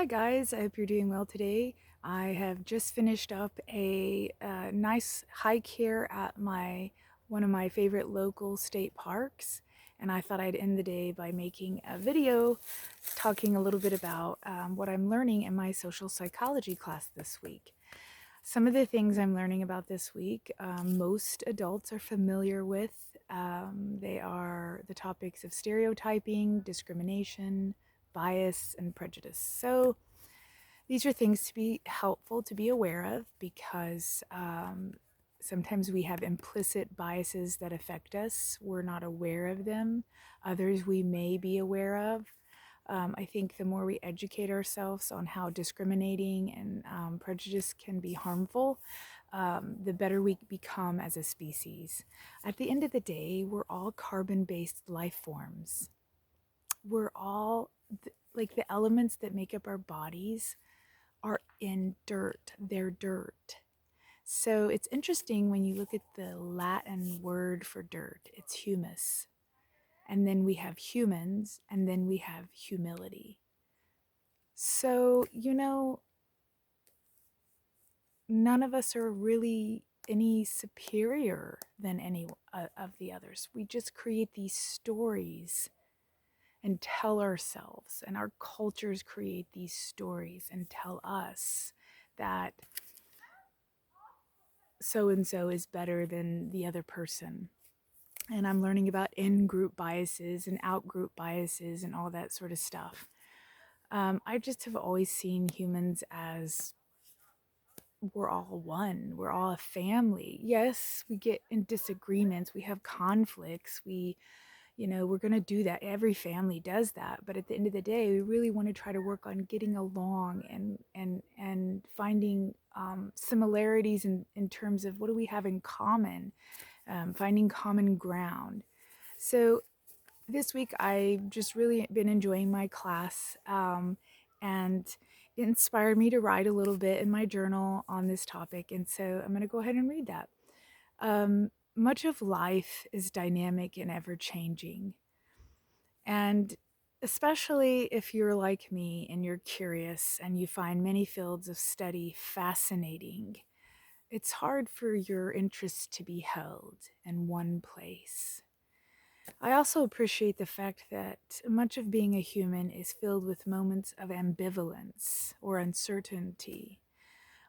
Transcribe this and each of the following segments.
Hi guys, I hope you're doing well today. I have just finished up a nice hike here at one of my favorite local state parks, and I thought I'd end the day by making a video talking a little bit about what I'm learning in my social psychology class this week. Some of the things I'm learning about this week, most adults are familiar with. They are the topics of stereotyping, discrimination, bias, and prejudice. So these are things to be helpful to be aware of because sometimes we have implicit biases that affect us. We're not aware of them. Others we may be aware of. I think the more we educate ourselves on how discriminating and prejudice can be harmful, the better we become as a species. At the end of the day, we're all carbon-based life forms. We're all like the elements that make up our bodies are in dirt. They're dirt. So it's interesting when you look at the Latin word for dirt, it's humus. And then we have humans, and then we have humility. So, none of us are really any superior than any of the others. We just create these stories and tell ourselves, and our cultures create these stories and tell us that so and so is better than the other person. And I'm learning about in-group biases and out-group biases and all that sort of stuff. I just have always seen humans as we're all one, we're all a family. Yes, we get in disagreements, we have conflicts, we're going to do that. Every family does that. But at the end of the day, we really want to try to work on getting along and finding similarities in terms of what do we have in common, finding common ground. So this week I've just really been enjoying my class, and it inspired me to write a little bit in my journal on this topic. And so I'm going to go ahead and read that. Much of life is dynamic and ever changing. And especially if you're like me and you're curious and you find many fields of study fascinating, it's hard for your interest to be held in one place. I also appreciate the fact that much of being a human is filled with moments of ambivalence or uncertainty.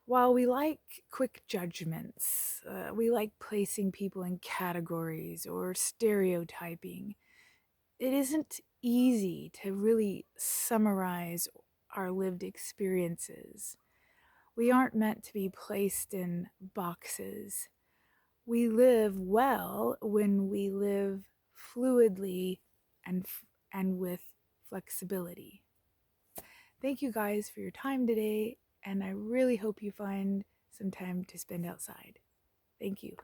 While we like quick judgments, we like placing people in categories or stereotyping, it isn't easy to really summarize our lived experiences. We aren't meant to be placed in boxes. We live well when we live fluidly and with flexibility. Thank you guys for your time today, and I really hope you find some time to spend outside. Thank you.